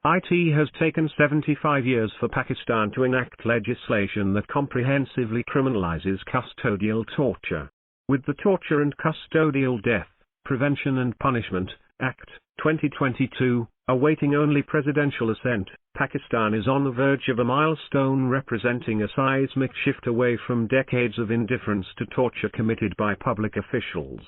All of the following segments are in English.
It has taken 75 years for Pakistan to enact legislation that comprehensively criminalizes custodial torture. With the Torture and Custodial Death, Prevention and Punishment Act, 2022, awaiting only presidential assent, Pakistan is on the verge of a milestone representing a seismic shift away from decades of indifference to torture committed by public officials.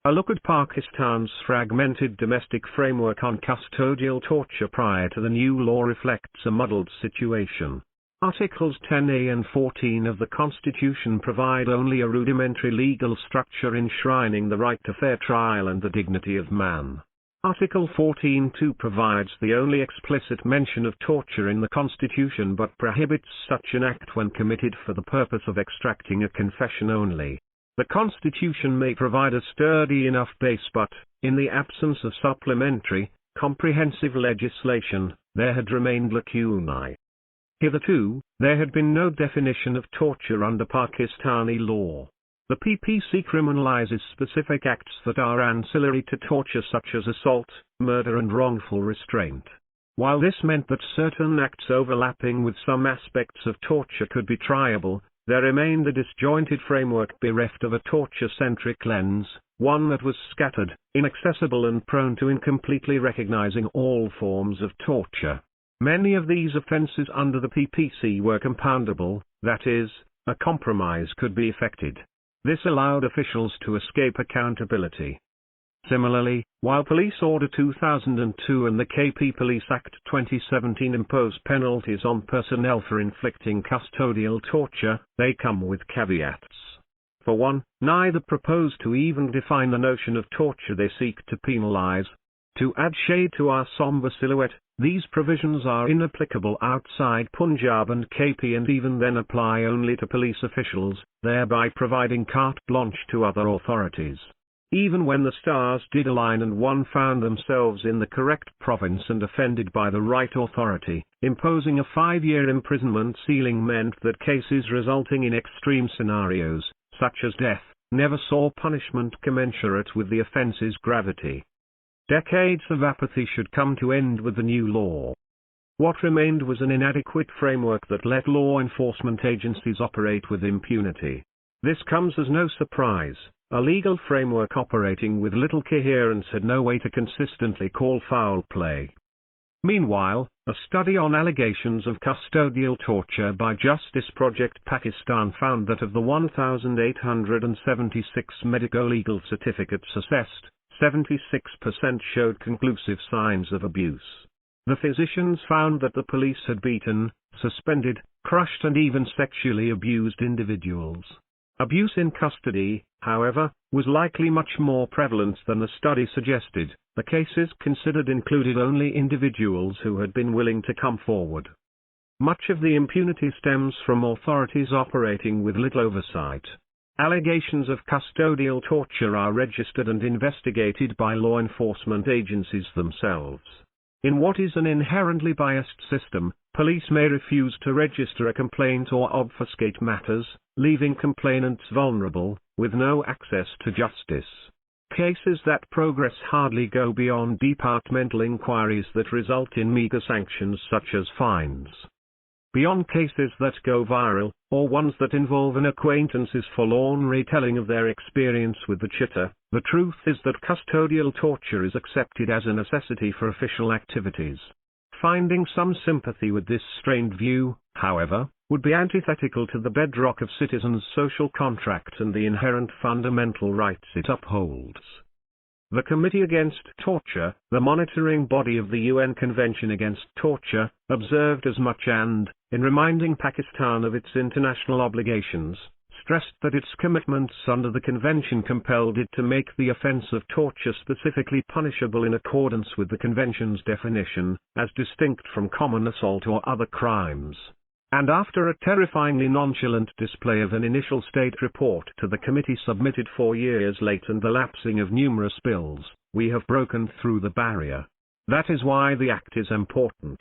A look at Pakistan's fragmented domestic framework on custodial torture prior to the new law reflects a muddled situation. Articles 10A and 14 of the Constitution provide only a rudimentary legal structure enshrining the right to fair trial and the dignity of man. Article 14(2) provides the only explicit mention of torture in the Constitution but prohibits such an act when committed for the purpose of extracting a confession only. The Constitution may provide a sturdy enough base but, in the absence of supplementary, comprehensive legislation, there had remained lacunae. Hitherto, there had been no definition of torture under Pakistani law. The PPC criminalizes specific acts that are ancillary to torture such as assault, murder and wrongful restraint. While this meant that certain acts overlapping with some aspects of torture could be triable, there remained a disjointed framework bereft of a torture-centric lens, one that was scattered, inaccessible and prone to incompletely recognizing all forms of torture. Many of these offenses under the PPC were compoundable, that is, a compromise could be effected. This allowed officials to escape accountability. Similarly, while Police Order 2002 and the KP Police Act 2017 impose penalties on personnel for inflicting custodial torture, they come with caveats. For one, neither propose to even define the notion of torture they seek to penalize. To add shade to our somber silhouette, these provisions are inapplicable outside Punjab and KP and even then apply only to police officials, thereby providing carte blanche to other authorities. Even when the stars did align and one found themselves in the correct province and offended by the right authority, imposing a 5-year imprisonment ceiling meant that cases resulting in extreme scenarios, such as death, never saw punishment commensurate with the offense's gravity. Decades of apathy should come to end with the new law. What remained was an inadequate framework that let law enforcement agencies operate with impunity. This comes as no surprise. A legal framework operating with little coherence had no way to consistently call foul play. Meanwhile, a study on allegations of custodial torture by Justice Project Pakistan found that of the 1,876 medico-legal certificates assessed, 76% showed conclusive signs of abuse. The physicians found that the police had beaten, suspended, crushed and even sexually abused individuals. Abuse in custody, however, was likely much more prevalent than the study suggested. The cases considered included only individuals who had been willing to come forward. Much of the impunity stems from authorities operating with little oversight. Allegations of custodial torture are registered and investigated by law enforcement agencies themselves. In what is an inherently biased system, police may refuse to register a complaint or obfuscate matters, leaving complainants vulnerable, with no access to justice. Cases that progress hardly go beyond departmental inquiries that result in meagre sanctions such as fines. Beyond cases that go viral, or ones that involve an acquaintance's forlorn retelling of their experience with the chitta, the truth is that custodial torture is accepted as a necessity for official activities. Finding some sympathy with this strained view, however, would be antithetical to the bedrock of citizens' social contract and the inherent fundamental rights it upholds. The Committee Against Torture, the monitoring body of the UN Convention Against Torture, observed as much and, in reminding Pakistan of its international obligations, stressed that its commitments under the convention compelled it to make the offense of torture specifically punishable in accordance with the convention's definition, as distinct from common assault or other crimes. And after a terrifyingly nonchalant display of an initial state report to the committee submitted 4 years late and the lapsing of numerous bills, we have broken through the barrier. That is why the act is important.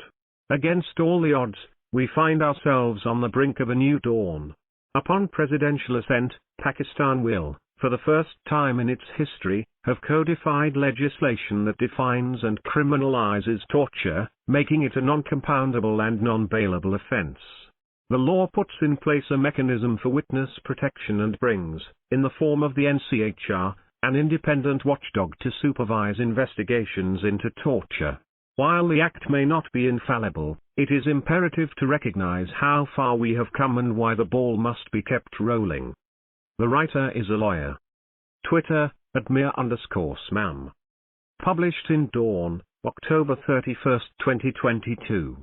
Against all the odds, we find ourselves on the brink of a new dawn. Upon presidential assent, Pakistan will, for the first time in its history, have codified legislation that defines and criminalizes torture, making it a non-compoundable and non-bailable offense. The law puts in place a mechanism for witness protection and brings, in the form of the NCHR, an independent watchdog to supervise investigations into torture. While the Act may not be infallible, it is imperative to recognize how far we have come and why the ball must be kept rolling. The writer is a lawyer. Twitter, @Mia_Smam. Published in Dawn, October 31, 2022.